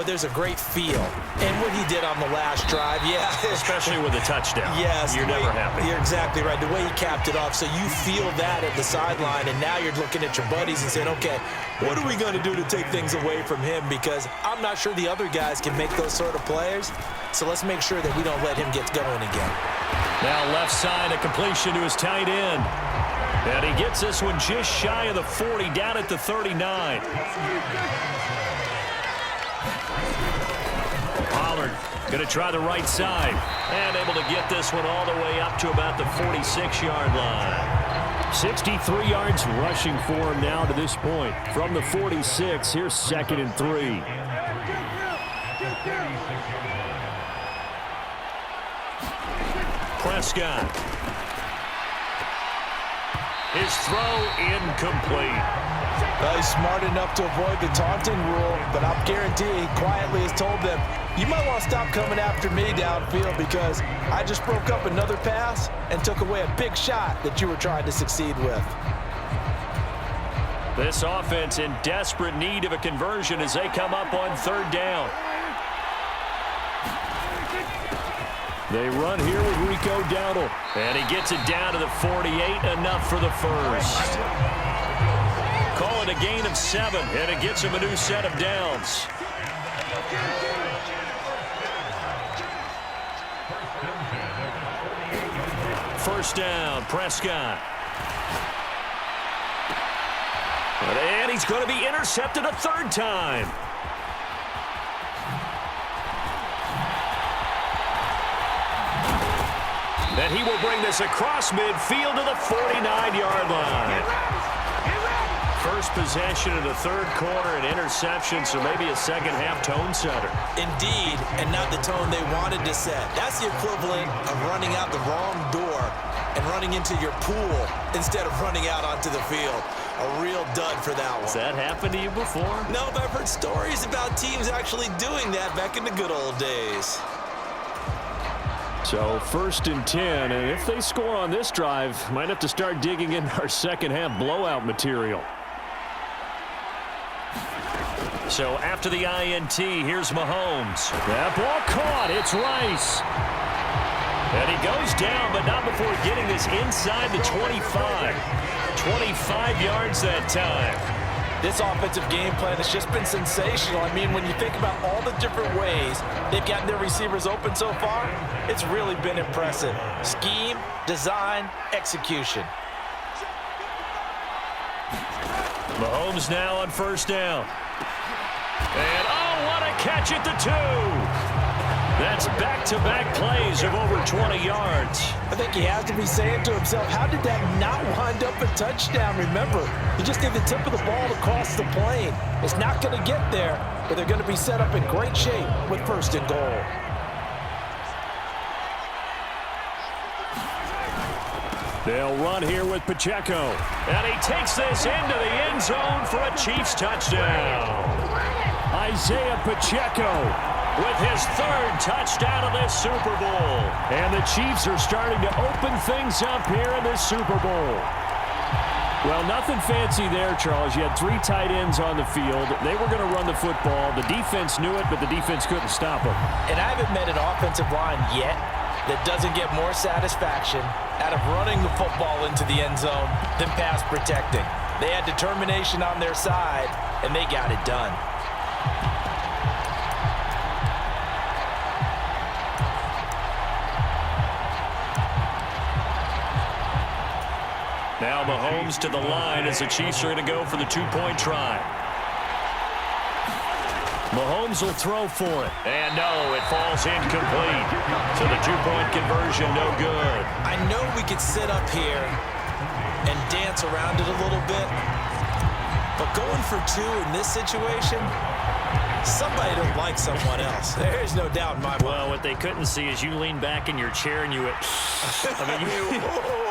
But there's a great feel. And what he did on the last drive, yeah. Especially with a touchdown. Yes. You're never happy. You're exactly right. The way he capped it off. So you feel that at the sideline, and now you're looking at your buddies and saying, okay, what are we going to do to take things away from him? Because I'm not sure the other guys can make those sort of plays. So let's make sure that we don't let him get going again. Now left side, a completion to his tight end. And he gets this one just shy of the 40, down at the 39. Pollard going to try the right side. And able to get this one all the way up to about the 46-yard line. 63 yards rushing for him now to this point. From the 46, here's 2nd and 3. Prescott. His throw incomplete. Well, he's smart enough to avoid the taunting rule, but I'll guarantee he quietly has told them, you might want to stop coming after me downfield because I just broke up another pass and took away a big shot that you were trying to succeed with. This offense in desperate need of a conversion as they come up on 3rd down. They run here with Rico Dowdle. And he gets it down to the 48, enough for the first. Call it a gain of 7, and it gets him a new set of downs. First down, Prescott. And he's going to be intercepted a 3rd time. And he will bring this across midfield to the 49-yard line. First possession of the 3rd quarter, an interception, so maybe a second-half tone setter. Indeed, and not the tone they wanted to set. That's the equivalent of running out the wrong door and running into your pool instead of running out onto the field. A real dud for that one. Has that happened to you before? No, but I've heard stories about teams actually doing that back in the good old days. So 1st and 10, and if they score on this drive, might have to start digging in our second-half blowout material. So after the INT, here's Mahomes. That ball caught. It's Rice. And he goes down, but not before getting this inside the 25. 25 yards that time. This offensive game plan has just been sensational. I mean, when you think about all the different ways they've gotten their receivers open so far, it's really been impressive. Scheme, design, execution. Mahomes now on 1st down. And, oh, what a catch at the 2. That's back-to-back plays of over 20 yards. I think he has to be saying to himself, how did that not wind up a touchdown? Remember, you just need the tip of the ball to cross the plane. It's not going to get there, but they're going to be set up in great shape with 1st and goal. They'll run here with Pacheco. And he takes this into the end zone for a Chiefs touchdown. Isaiah Pacheco with his 3rd touchdown of this Super Bowl. And the Chiefs are starting to open things up here in this Super Bowl. Well, nothing fancy there, Charles. You had 3 tight ends on the field. They were going to run the football. The defense knew it, but the defense couldn't stop them. And I haven't met an offensive line yet that doesn't get more satisfaction out of running the football into the end zone than pass protecting. They had determination on their side, and they got it done. Now Mahomes to the line as the Chiefs are going to go for the 2-point try. Mahomes will throw for it. And no, it falls incomplete. So the 2-point conversion, no good. I know we could sit up here and dance around it a little bit, but going for 2 in this situation, somebody don't like someone else. There's no doubt in my mind. Well, what they couldn't see is you lean back in your chair and you went, I mean,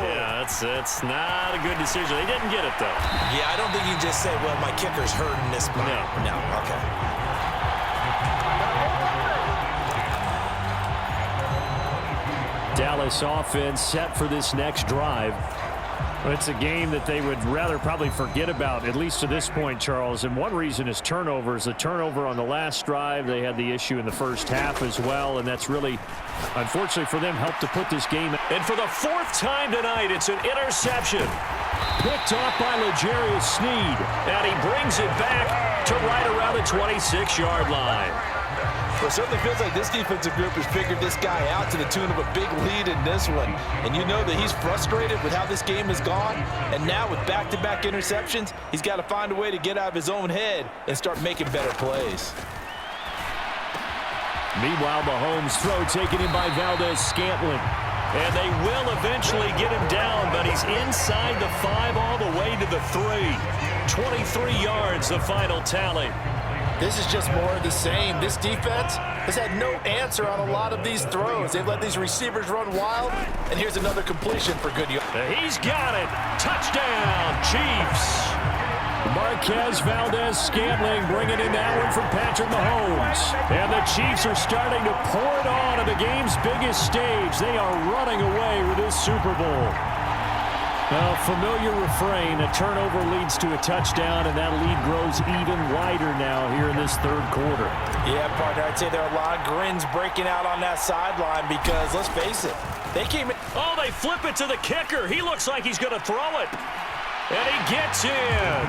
yeah, that's not a good decision. They didn't get it, though. Yeah, I don't think you can just say, well, my kicker's hurting this play. No, okay. Dallas offense set for this next drive. Well, it's a game that they would rather probably forget about, at least to this point, Charles. And one reason is turnovers. A turnover on the last drive. They had the issue in the first half as well, and that's really, unfortunately for them, helped to put this game. And for the fourth time tonight, it's an interception. Picked off by L'Jarius Sneed, and he brings it back to right around the 26-yard line. Well, it certainly feels like this defensive group has figured this guy out to the tune of a big lead in this one. And you know that he's frustrated with how this game has gone. And now with back-to-back interceptions, he's got to find a way to get out of his own head and start making better plays. Meanwhile, Mahomes' throw taken in by Valdez-Scantling. And they will eventually get him down, but he's inside the 5 all the way to the 3. 23 yards, the final tally. This is just more of the same. This defense has had no answer on a lot of these throws. They've let these receivers run wild, and here's another completion for good yards. He's got it. Touchdown, Chiefs. Marquez Valdez-Scantling bringing in that one from Patrick Mahomes. And the Chiefs are starting to pour it on the game's biggest stage. They are running away with this Super Bowl. A familiar refrain, a turnover leads to a touchdown, and that lead grows even wider now here in this third quarter. Yeah, partner, I'd say there are a lot of grins breaking out on that sideline because, let's face it, they came in. Oh, they flip it to the kicker. He looks like he's going to throw it. And he gets in.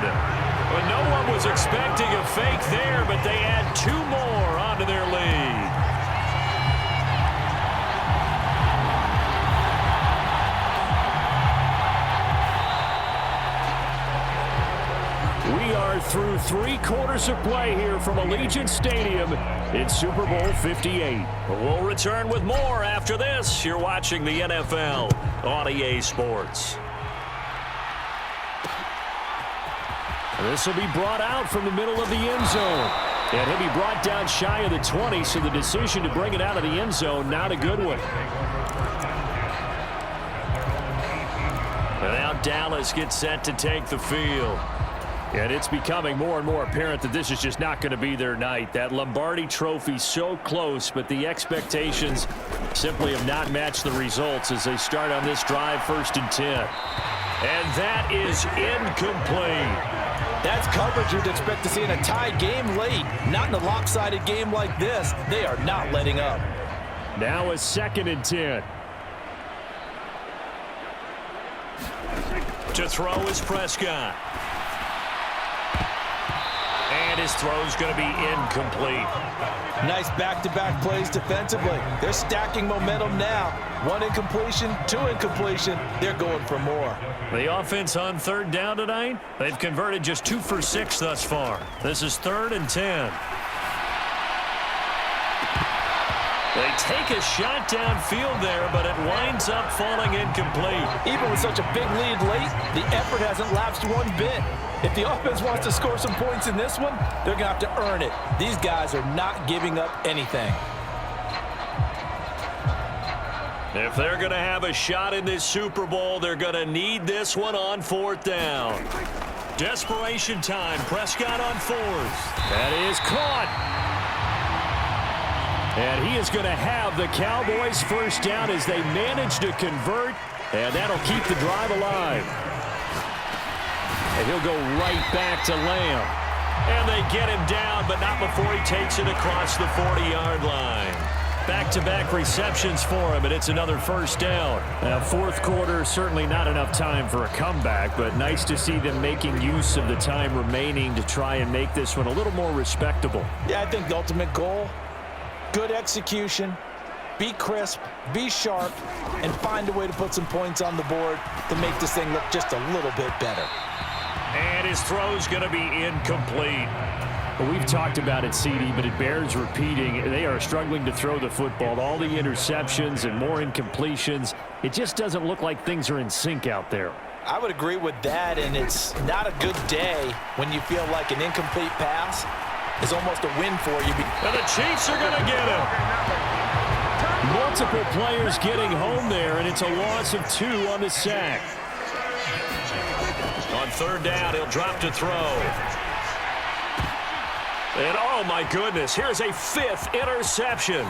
Well, no one was expecting a fake there, but they add 2 more onto their lead. We are through 3 quarters of play here from Allegiant Stadium in Super Bowl 58. We'll return with more after this. You're watching the NFL on EA Sports. This will be brought out from the middle of the end zone. And he'll be brought down shy of the 20, so the decision to bring it out of the end zone, not a good one. And now Dallas gets set to take the field. And it's becoming more and more apparent that this is just not going to be their night. That Lombardi trophy so close, but the expectations simply have not matched the results as they start on this drive, 1st and 10. And that is incomplete. That's coverage you'd expect to see in a tie game late. Not in a lopsided game like this. They are not letting up. Now a 2nd and 10. To throw is Prescott. And his throw's going to be incomplete. Nice back-to-back plays defensively. They're stacking momentum now. 1 incompletion, 2 incompletion. They're going for more. The offense on 3rd down tonight, they've converted just 2 for 6 thus far. This is 3rd and 10. They take a shot downfield there, but it winds up falling incomplete. Even with such a big lead late, the effort hasn't lapsed one bit. If the offense wants to score some points in this one, they're going to have to earn it. These guys are not giving up anything. If they're going to have a shot in this Super Bowl, they're going to need this one on 4th down. Desperation time. Prescott on 4th. That is caught. And he is going to have the Cowboys 1st down as they manage to convert, and that'll keep the drive alive. And he'll go right back to Lamb. And they get him down, but not before he takes it across the 40-yard line. Back-to-back receptions for him, and it's another 1st down. Now, 4th quarter, certainly not enough time for a comeback, but nice to see them making use of the time remaining to try and make this one a little more respectable. Yeah, I think the ultimate goal, good execution, be crisp, be sharp, and find a way to put some points on the board to make this thing look just a little bit better. And his throw's going to be incomplete. Well, we've talked about it, CD, but it bears repeating. They are struggling to throw the football. All the interceptions and more incompletions. It just doesn't look like things are in sync out there. I would agree with that, and it's not a good day when you feel like an incomplete pass is almost a win for you. And the Chiefs are going to get him. Multiple players getting home there, and it's a loss of 2 on the sack. On 3rd down, he'll drop to throw. And, oh, my goodness, here's a 5th interception.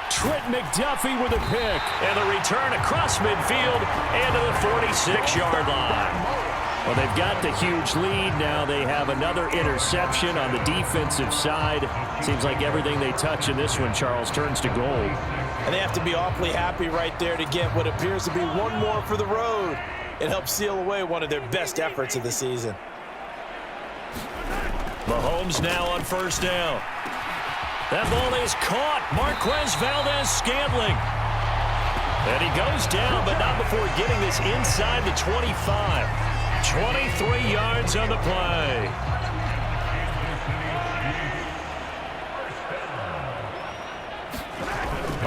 Trent McDuffie with a pick. And the return across midfield and to the 46-yard line. Well, they've got the huge lead. Now they have another interception on the defensive side. Seems like everything they touch in this one, Charles, turns to gold. And they have to be awfully happy right there to get what appears to be one more for the road. It helps seal away one of their best efforts of the season. Mahomes now on first down. That ball is caught. Marquez Valdez-Scantling. And he goes down, but not before getting this inside the 25. 23 yards on the play.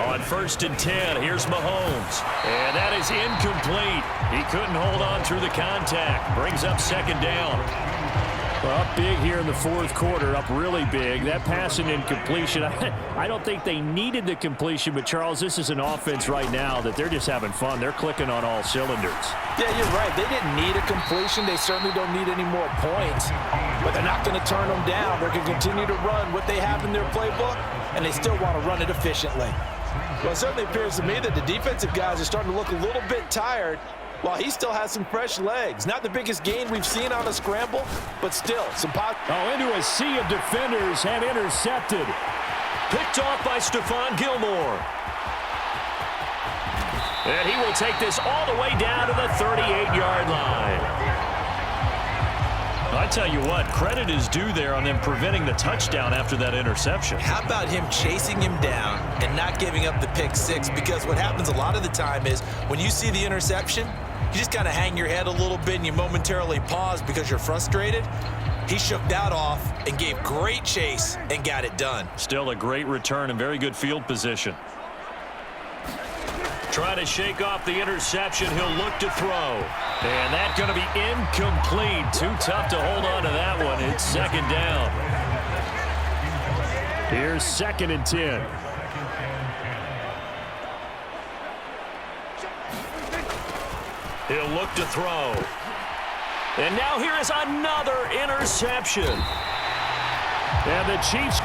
On first and 10, here's Mahomes. And that is incomplete. He couldn't hold on through the contact. Brings up second down. Well, up big here in the fourth quarter, up really big. That pass and incompletion, I don't think they needed the completion, but Charles, this is an offense right now that they're just having fun. They're clicking on all cylinders. Yeah, you're right. They didn't need a completion. They certainly don't need any more points, but they're not going to turn them down. They're going to continue to run what they have in their playbook, and they still want to run it efficiently. Well, it certainly appears to me that the defensive guys are starting to look a little bit tired, while he still has some fresh legs. Not the biggest gain we've seen on a scramble, but still some into a sea of defenders and intercepted. Picked off by Stephon Gilmore. And he will take this all the way down to the 38-yard line. I tell you what, credit is due there on them preventing the touchdown after that interception. How about him chasing him down and not giving up the pick six? Because what happens a lot of the time is when you see the interception, you just kind of hang your head a little bit and you momentarily pause because you're frustrated. He shook that off and gave great chase and got it done. Still a great return and very good field position. Trying to shake off the interception. He'll look to throw. And that's going to be incomplete. Too tough to hold on to that one. It's second down. Here's second and 10. He'll look to throw. And now here is another interception. And the Chiefs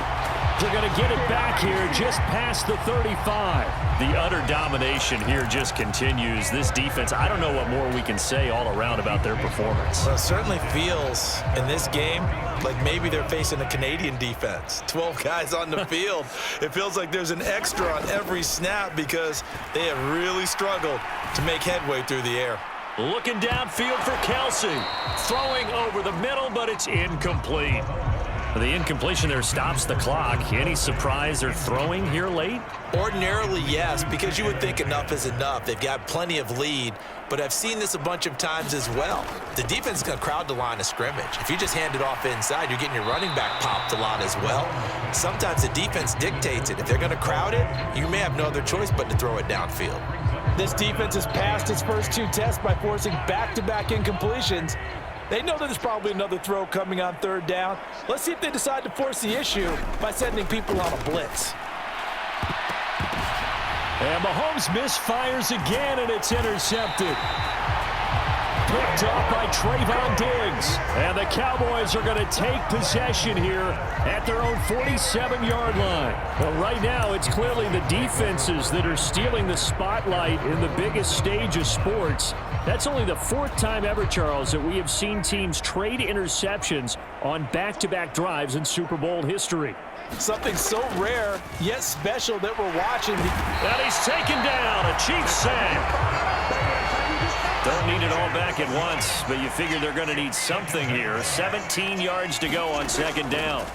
are going to get it back here just past the 35. The utter domination here just continues. This defense, I don't know what more we can say all around about their performance. Well, it certainly feels in this game like maybe they're facing a Canadian defense. 12 guys on the field. It feels like there's an extra on every snap because they have really struggled to make headway through the air. Looking downfield for Kelsey. Throwing over the middle, but it's incomplete. The incompletion there stops the clock. Any surprise they're throwing here late? Ordinarily, yes, because you would think enough is enough. They've got plenty of lead, but I've seen this a bunch of times as well. The defense is going to crowd the line of scrimmage. If you just hand it off inside, you're getting your running back popped a lot as well. Sometimes the defense dictates it. If they're going to crowd it, you may have no other choice but to throw it downfield. This defense has passed its first two tests by forcing back-to-back incompletions. They know that there's probably another throw coming on third down. Let's see if they decide to force the issue by sending people on a blitz. And Mahomes misfires again, and it's intercepted. Picked off by Trayvon Diggs. And the Cowboys are going to take possession here at their own 47-yard line. Well, right now, it's clearly the defenses that are stealing the spotlight in the biggest stage of sports. That's only the fourth time ever, Charles, that we have seen teams trade interceptions on back-to-back drives in Super Bowl history. Something so rare, yet special that we're watching. And he's taken down. A Chiefs sack. Don't need it all back at once, but you figure they're going to need something here. 17 yards to go on second down.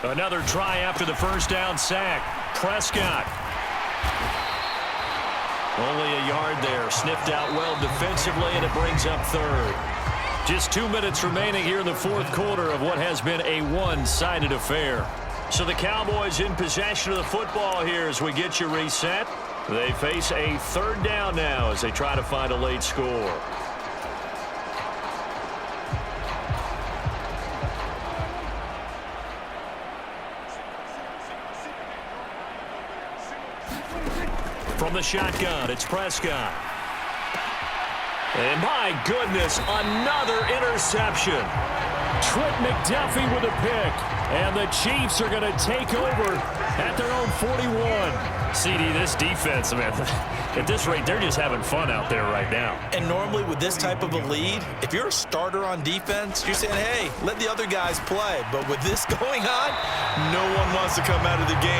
Another try after the first down sack. Prescott. Only a yard there. Sniffed out well defensively, and it brings up third. Just 2 minutes remaining here in the fourth quarter of what has been a one-sided affair. So the Cowboys in possession of the football here as we get you reset. They face a third down now as they try to find a late score. From the shotgun, it's Prescott. And my goodness, another interception. Trent McDuffie with a pick. And the Chiefs are going to take over at their own 41. CD, this defense, man, at this rate, they're just having fun out there right now. And normally with this type of a lead, if you're a starter on defense, you're saying, hey, let the other guys play. But with this going on, no one wants to come out of the game